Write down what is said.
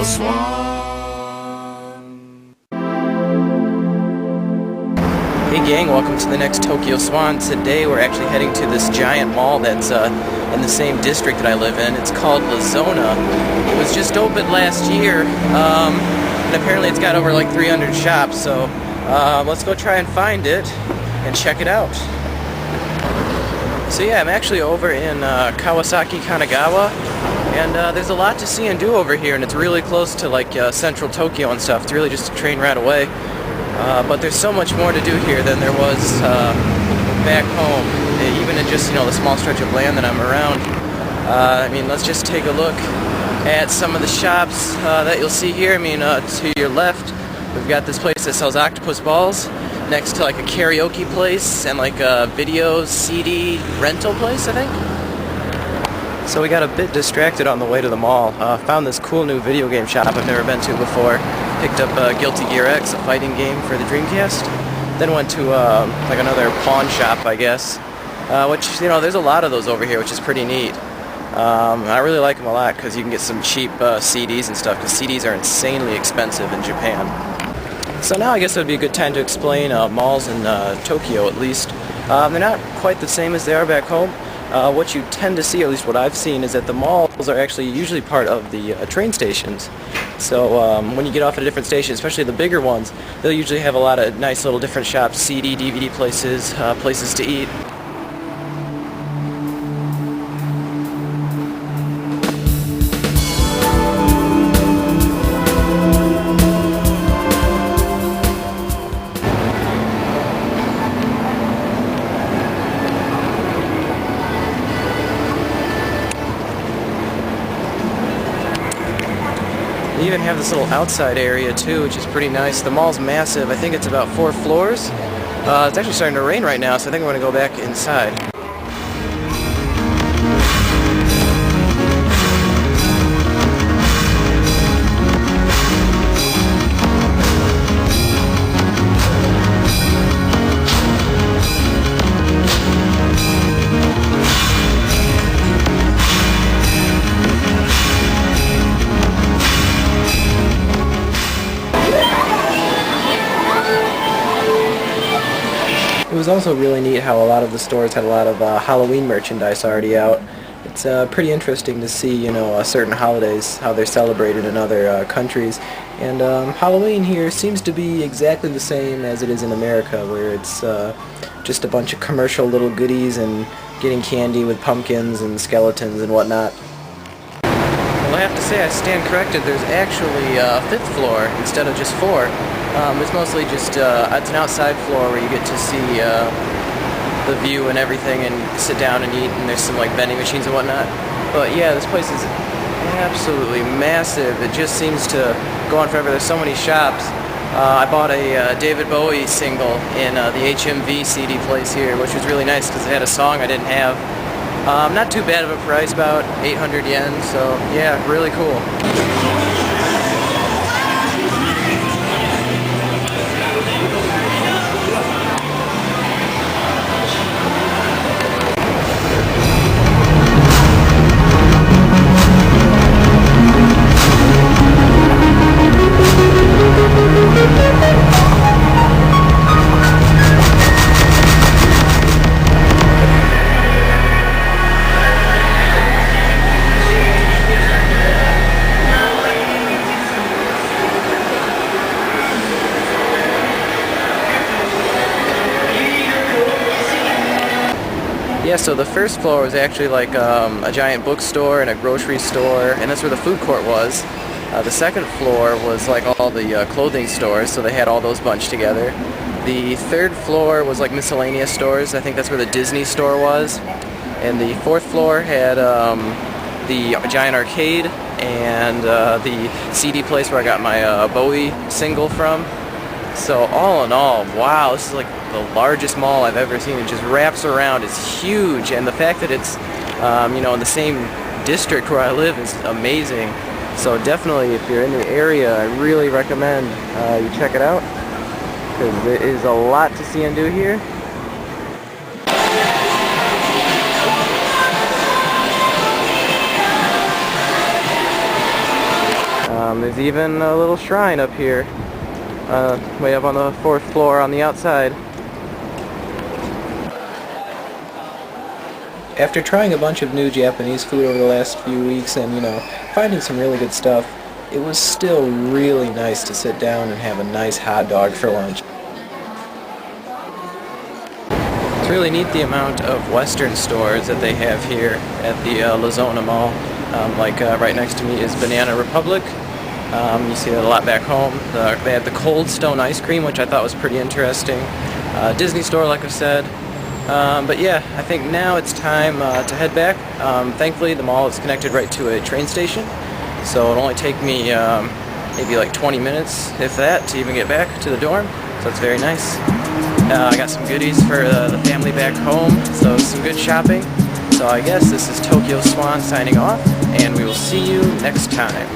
Swan. Hey gang, welcome to the next Tokyo Swan. Today we're actually heading to this giant mall that's in the same district that I live in. It's called Lazona. It was just opened last year, and apparently it's got over like 300 shops, so let's go try and find it and check it out. So yeah, I'm actually over in Kawasaki, Kanagawa, and there's a lot to see and do over here, and it's really close to like central Tokyo and stuff. It's really just a train ride away. But there's so much more to do here than there was back home, even in just, the small stretch of land that I'm around. I mean, let's just take a look at some of the shops that you'll see here. I mean, to your left, we've got this place that sells octopus balls, next to like a karaoke place and like a video CD rental place, I think. So we got a bit distracted on the way to the mall. Found this cool new video game shop I've never been to before. Picked up Guilty Gear X, a fighting game for the Dreamcast. Then went to like another pawn shop, I guess. Which, there's a lot of those over here, which is pretty neat. I really like them a lot because you can get some cheap CDs and stuff, because CDs are insanely expensive in Japan. So now I guess it would be a good time to explain malls in Tokyo, at least. They're not quite the same as they are back home. What you tend to see, or at least what I've seen, is that the malls are actually usually part of the train stations. So when you get off at a different station, especially the bigger ones, they'll usually have a lot of nice little different shops, CD, DVD places, places to eat. They even have this little outside area too, which is pretty nice. The mall's massive. I think it's about 4 floors. It's actually starting to rain right now, so I think I'm going to go back inside. It was also really neat how a lot of the stores had a lot of Halloween merchandise already out. It's pretty interesting to see, certain holidays, how they're celebrated in other countries. And Halloween here seems to be exactly the same as it is in America, where it's just a bunch of commercial little goodies and getting candy with pumpkins and skeletons and whatnot. Well, I have to say I stand corrected. There's actually a 5th floor instead of just 4. It's mostly just it's an outside floor where you get to see the view and everything and sit down and eat, and there's some like vending machines and whatnot. But yeah, this place is absolutely massive. It just seems to go on forever. There's so many shops. I bought a David Bowie single in the HMV CD place here, which was really nice because it had a song I didn't have. Not too bad of a price, about 800 yen, so yeah, really cool. Yeah, so the first floor was actually like a giant bookstore and a grocery store, and that's where the food court was. The second floor was like all the clothing stores, so they had all those bunched together. The third floor was like miscellaneous stores. I think that's where the Disney store was. And the 4th floor had the giant arcade and the CD place where I got my Bowie single from. So all in all, wow, this is like the largest mall I've ever seen. It just wraps around. It's huge, and the fact that it's in the same district where I live is amazing. So definitely, if you're in the area, I really recommend you check it out, because there is a lot to see and do here. There's even a little shrine up here, way up on the 4th floor on the outside. After trying a bunch of new Japanese food over the last few weeks and, finding some really good stuff, it was still really nice to sit down and have a nice hot dog for lunch. It's really neat the amount of Western stores that they have here at the Lazona Mall. Right next to me is Banana Republic. You see that a lot back home. They had the Cold Stone ice cream, which I thought was pretty interesting. Disney store, like I said. But yeah, I think now it's time to head back. Thankfully, the mall is connected right to a train station, so it'll only take me maybe like 20 minutes, if that, to even get back to the dorm. So it's very nice. I got some goodies for the family back home, so some good shopping. So I guess this is Tokyo Swan signing off, and we will see you next time.